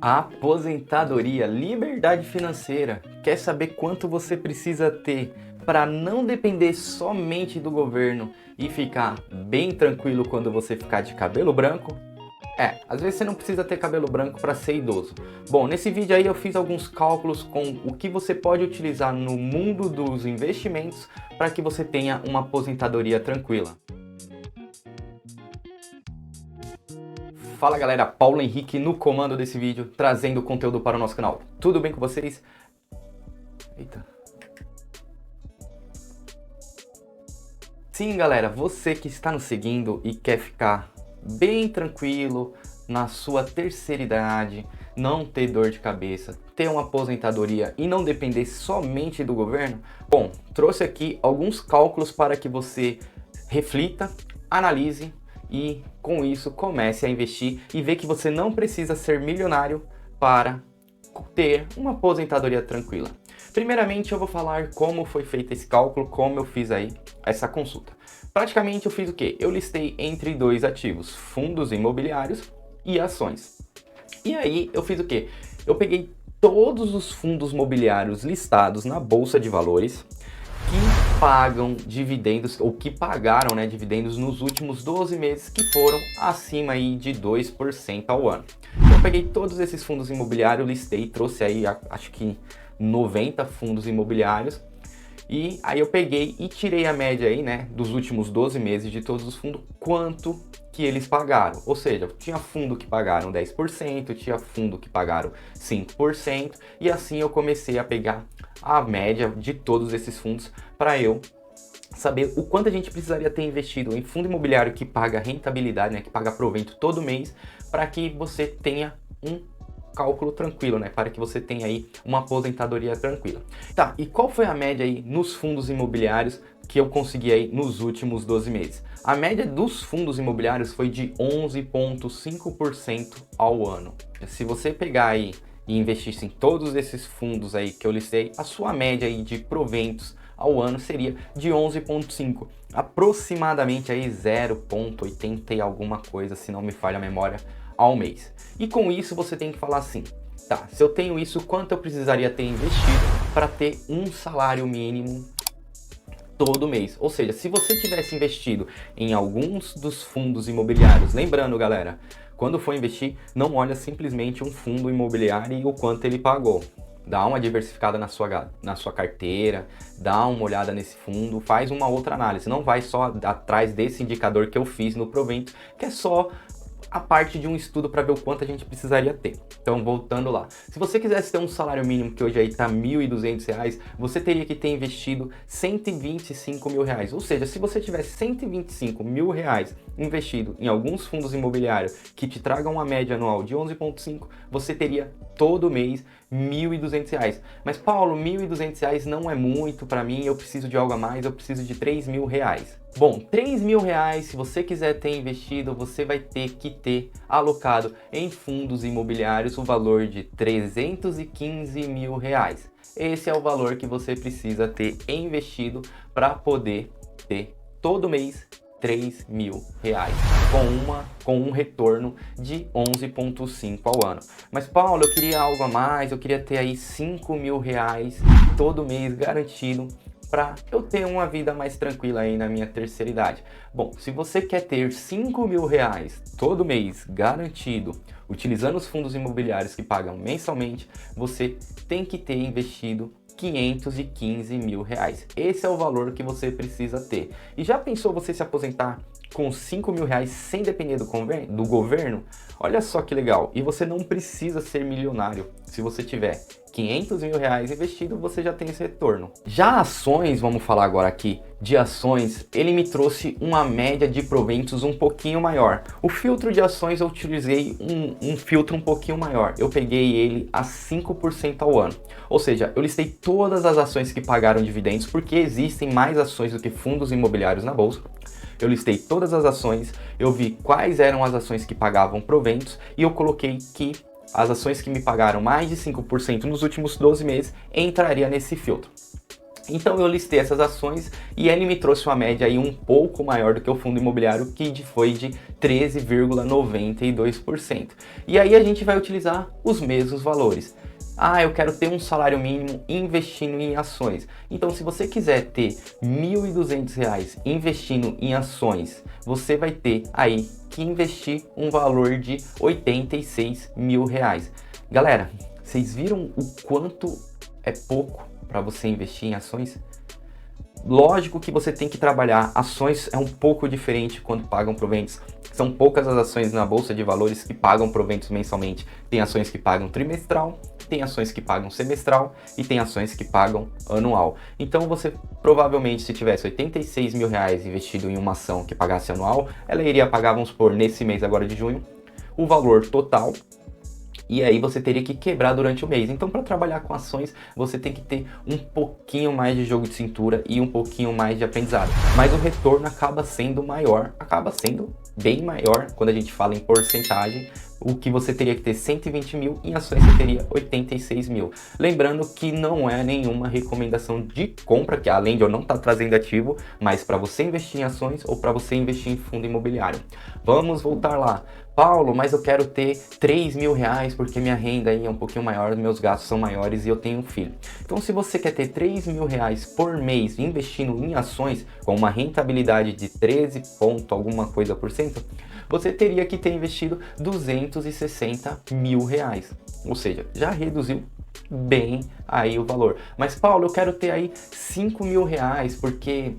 Aposentadoria, liberdade financeira. Quer saber quanto você precisa ter para não depender somente do governo e ficar bem tranquilo quando você ficar de cabelo branco? Às vezes você não precisa ter cabelo branco para ser idoso. Bom, nesse vídeo aí eu fiz alguns cálculos com o que você pode utilizar no mundo dos investimentos para que você tenha uma aposentadoria tranquila. Fala galera, Paulo Henrique no comando desse vídeo, trazendo conteúdo para o nosso canal. Tudo bem com vocês? Eita. Sim galera, você que está nos seguindo e quer ficar bem tranquilo na sua terceira idade, não ter dor de cabeça, ter uma aposentadoria e não depender somente do governo, bom, trouxe aqui alguns cálculos para que você reflita, analise e com isso comece a investir e ver que você não precisa ser milionário para ter uma aposentadoria tranquila. Primeiramente eu vou falar como foi feito esse cálculo, como eu fiz aí essa consulta. Praticamente eu fiz o quê? Eu listei entre dois ativos, fundos imobiliários e ações. E aí eu fiz o quê? Eu peguei todos os fundos imobiliários listados na Bolsa de Valores que pagam dividendos, ou que pagaram, né, dividendos nos últimos 12 meses, que foram acima aí de 2% ao ano. Então eu peguei todos esses fundos imobiliários, listei, trouxe aí acho que 90 fundos imobiliários, e aí eu peguei e tirei a média aí, né, dos últimos 12 meses de todos os fundos, quanto que eles pagaram. Ou seja, tinha fundo que pagaram 10%, tinha fundo que pagaram 5%, e assim eu comecei a pegar a média de todos esses fundos para eu saber o quanto a gente precisaria ter investido em fundo imobiliário que paga rentabilidade, né, que paga provento todo mês, para que você tenha um cálculo tranquilo, né, para que você tenha aí uma aposentadoria tranquila. Tá, e qual foi a média aí nos fundos imobiliários que eu consegui aí nos últimos 12 meses? A média dos fundos imobiliários foi de 11,5% ao ano. Se você pegar aí e investisse em todos esses fundos aí que eu listei, a sua média aí de proventos ao ano seria de 11,5%, aproximadamente aí 0,80 e alguma coisa, se não me falha a memória, ao mês. E com isso você tem que falar assim, tá, se eu tenho isso, quanto eu precisaria ter investido para ter um salário mínimo todo mês? Ou seja, se você tivesse investido em alguns dos fundos imobiliários, lembrando galera, quando for investir, não olha simplesmente um fundo imobiliário e o quanto ele pagou. Dá uma diversificada na sua carteira, dá uma olhada nesse fundo, faz uma outra análise. Não vai só atrás desse indicador que eu fiz no provento, que é só a parte de um estudo para ver o quanto a gente precisaria ter. Então, voltando lá. Se você quisesse ter um salário mínimo que hoje aí está R$ 1.200, você teria que ter investido R$ 125 mil. Ou seja, se você tivesse R$ 125 mil investido em alguns fundos imobiliários que te tragam uma média anual de 11,5, você teria todo mês R$ 1.200. Mas Paulo, R$ 1.200 não é muito para mim, eu preciso de algo a mais, eu preciso de R$ 3.000. Bom, R$ 3.000, se você quiser ter investido, você vai ter que ter alocado em fundos imobiliários o valor de R$ 315 mil. Esse é o valor que você precisa ter investido para poder ter todo mês R$ 3.000 com um retorno de 11,5 ao ano. Mas Paulo, eu queria algo a mais, eu queria ter aí R$ 5.000 todo mês garantido para eu ter uma vida mais tranquila aí na minha terceira idade. Bom, se você quer ter R$ 5.000 todo mês garantido, utilizando os fundos imobiliários que pagam mensalmente, você tem que ter investido R$ 515 mil. Esse é o valor que você precisa ter. E já pensou você se aposentar com R$ 5.000 sem depender do governo? Olha só que legal. E você não precisa ser milionário. Se você tiver R$ 500 mil investido, você já tem esse retorno. Já ações, vamos falar agora aqui de ações, ele me trouxe uma média de proventos um pouquinho maior. O filtro de ações eu utilizei um filtro um pouquinho maior. Eu peguei ele a 5% ao ano. Ou seja, eu listei todas as ações que pagaram dividendos, porque existem mais ações do que fundos imobiliários na bolsa. Eu listei todas as ações, eu vi quais eram as ações que pagavam proventos e eu coloquei que as ações que me pagaram mais de 5% nos últimos 12 meses entraria nesse filtro. Então eu listei essas ações e ele me trouxe uma média aí um pouco maior do que o fundo imobiliário, que foi de 13,92%. E aí a gente vai utilizar os mesmos valores. Ah, eu quero ter um salário mínimo investindo em ações. Então, se você quiser ter R$ 1.200 investindo em ações, você vai ter aí que investir um valor de R$ 86 mil. Galera, vocês viram o quanto é pouco para você investir em ações? Lógico que você tem que trabalhar. Ações é um pouco diferente quando pagam proventos. São poucas as ações na bolsa de valores que pagam proventos mensalmente. Tem ações que pagam trimestral, tem ações que pagam semestral e tem ações que pagam anual. Então você provavelmente, se tivesse R$ 86 mil investido em uma ação que pagasse anual, ela iria pagar, vamos supor, nesse mês agora de junho, o valor total. E aí você teria que quebrar durante o mês. Então, para trabalhar com ações, você tem que ter um pouquinho mais de jogo de cintura e um pouquinho mais de aprendizado. Mas o retorno acaba sendo maior, acaba sendo bem maior quando a gente fala em porcentagem. O que você teria que ter 120 mil, em ações você teria 86 mil. Lembrando que não é nenhuma recomendação de compra, que além de eu não estar trazendo ativo, mas para você investir em ações ou para você investir em fundo imobiliário. Vamos voltar lá. Paulo, mas eu quero ter 3 mil reais porque minha renda aí é um pouquinho maior, meus gastos são maiores e eu tenho um filho. Então, se você quer ter 3 mil reais por mês investindo em ações com uma rentabilidade de 13 ponto alguma coisa por cento, você teria que ter investido 260 mil reais. Ou seja, já reduziu bem aí o valor. Mas Paulo, eu quero ter aí 5 mil reais porque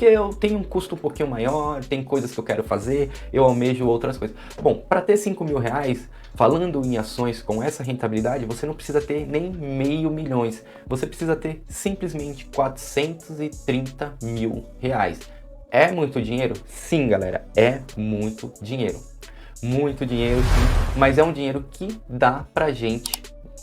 eu tenho um custo um pouquinho maior, tem coisas que eu quero fazer, eu almejo outras coisas. Bom, para ter 5 mil reais, falando em ações com essa rentabilidade, você não precisa ter nem meio milhões. Você precisa ter simplesmente 430 mil reais. É muito dinheiro? Sim, galera, é muito dinheiro. Muito dinheiro, sim, mas é um dinheiro que dá pra gente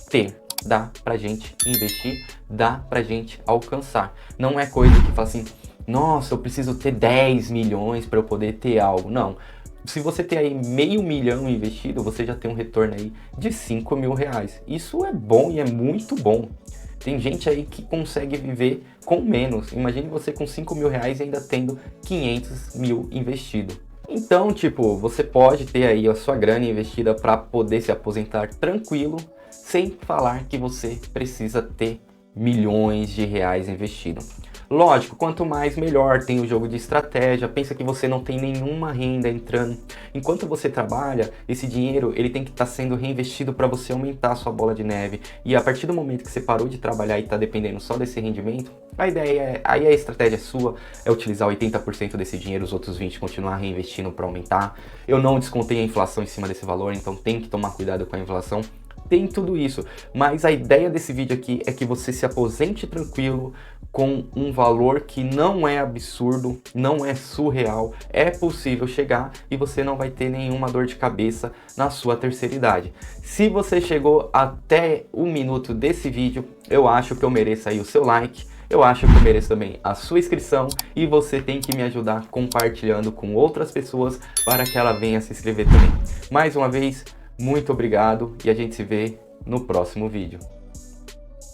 ter. Dá pra gente investir, dá pra gente alcançar. Não é coisa que fala assim, nossa, eu preciso ter 10 milhões para eu poder ter algo. Não. Se você ter aí meio milhão investido, você já tem um retorno aí de 5 mil reais. Isso é bom e é muito bom. Tem gente aí que consegue viver com menos. Imagine você com 5 mil reais e ainda tendo 500 mil investido. Então, tipo, você pode ter aí a sua grana investida para poder se aposentar tranquilo, sem falar que você precisa ter milhões de reais investido. Lógico, quanto mais melhor, tem o jogo de estratégia, pensa que você não tem nenhuma renda entrando. Enquanto você trabalha, esse dinheiro ele tem que estar sendo reinvestido para você aumentar a sua bola de neve. E a partir do momento que você parou de trabalhar e está dependendo só desse rendimento, a ideia é, aí a estratégia é sua, é utilizar 80% desse dinheiro, os outros 20% continuar reinvestindo para aumentar. Eu não descontei a inflação em cima desse valor, então tem que tomar cuidado com a inflação. Tem tudo isso, mas a ideia desse vídeo aqui é que você se aposente tranquilo com um valor que não é absurdo, não é surreal, é possível chegar e você não vai ter nenhuma dor de cabeça na sua terceira idade. Se você chegou até o minuto desse vídeo, eu acho que eu mereço aí o seu like, eu acho que eu mereço também a sua inscrição e você tem que me ajudar compartilhando com outras pessoas para que ela venha se inscrever também. Mais uma vez, muito obrigado e a gente se vê no próximo vídeo.